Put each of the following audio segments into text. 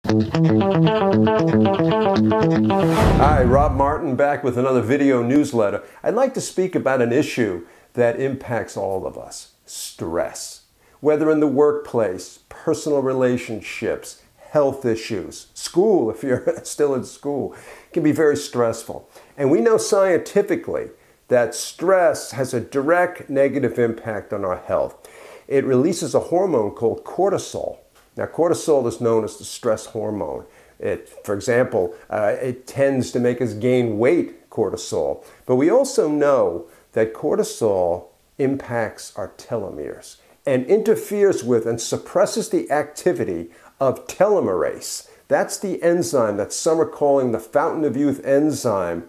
Hi, Rob Martin back with another video newsletter. I'd like to speak about an issue that impacts all of us: stress. Whether in the workplace, personal relationships, health issues, school, if you're still in school, can be very stressful. And we know scientifically that stress has a direct negative impact on our health. It releases a hormone called cortisol. Now, cortisol is known as the stress hormone. For example, it tends to make us gain weight, cortisol. But we also know that cortisol impacts our telomeres and interferes with and suppresses the activity of telomerase. That's the enzyme that some are calling the fountain of youth enzyme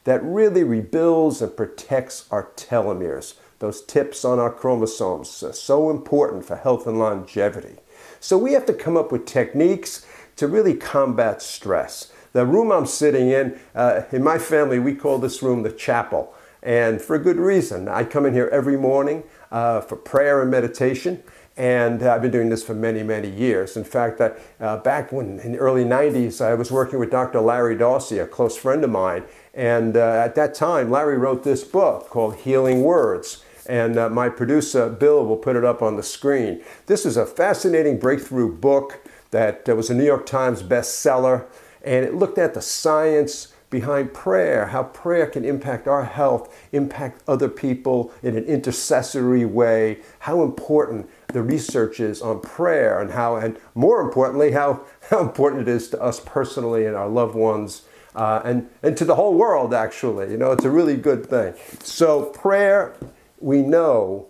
that really rebuilds and protects our telomeres, those tips on our chromosomes, so important for health and longevity. So we have to come up with techniques to really combat stress. The room I'm sitting in my family, we call this room the chapel. And for a good reason. I come in here every morning for prayer and meditation. And I've been doing this for many, many years. In fact, back in the early 90s, I was working with Dr. Larry Dawsey, a close friend of mine. And at that time, Larry wrote this book called Healing Words. And my producer, Bill, will put it up on the screen. This is a fascinating breakthrough book that was a New York Times bestseller. And it looked at the science behind prayer, how prayer can impact our health, impact other people in an intercessory way, how important the research is on prayer, and more importantly, how important it is to us personally and our loved ones, and to the whole world, actually. You know, it's a really good thing. So prayer, we know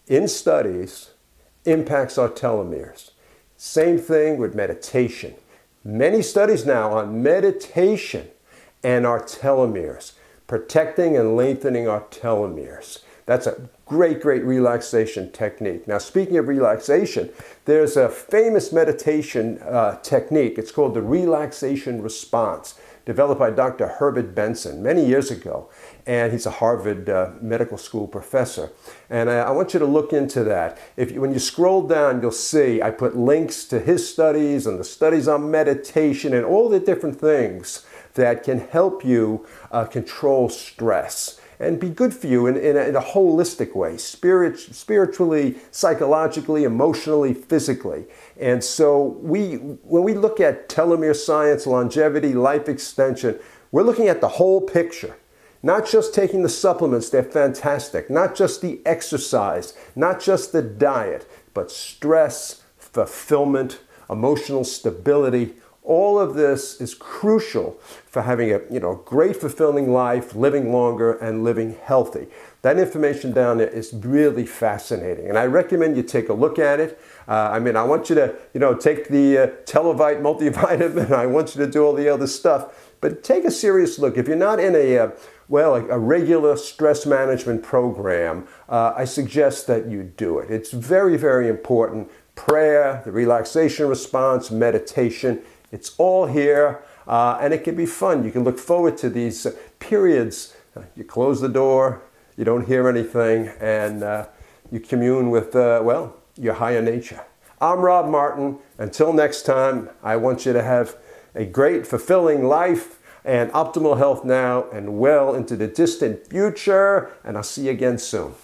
in studies, impacts our telomeres. Same thing with meditation. Many studies now on meditation and our telomeres, protecting and lengthening our telomeres. That's a great, great relaxation technique. Now, speaking of relaxation, there's a famous meditation technique. It's called the relaxation response, developed by Dr. Herbert Benson many years ago. And he's a Harvard medical school professor. And I want you to look into that. When you scroll down, you'll see I put links to his studies and the studies on meditation and all the different things that can help you control stress and be good for you in a holistic way, spiritually, psychologically, emotionally, physically. And so when we look at telomere science, longevity, life extension, we're looking at the whole picture. Not just taking the supplements, they're fantastic. Not just the exercise, not just the diet, but stress, fulfillment, emotional stability. All of this is crucial for having a great, fulfilling life, living longer, and living healthy. That information down there is really fascinating, and I recommend you take a look at it. I want you to, take the Televite multivitamin. I want you to do all the other stuff, but take a serious look. If you're not in a regular stress management program, I suggest that you do it. It's very, very important. Prayer, the relaxation response, meditation. It's all here, and it can be fun. You can look forward to these periods. You close the door, you don't hear anything, and you commune with, your higher nature. I'm Rob Martin. Until next time, I want you to have a great, fulfilling life and optimal health now and well into the distant future, and I'll see you again soon.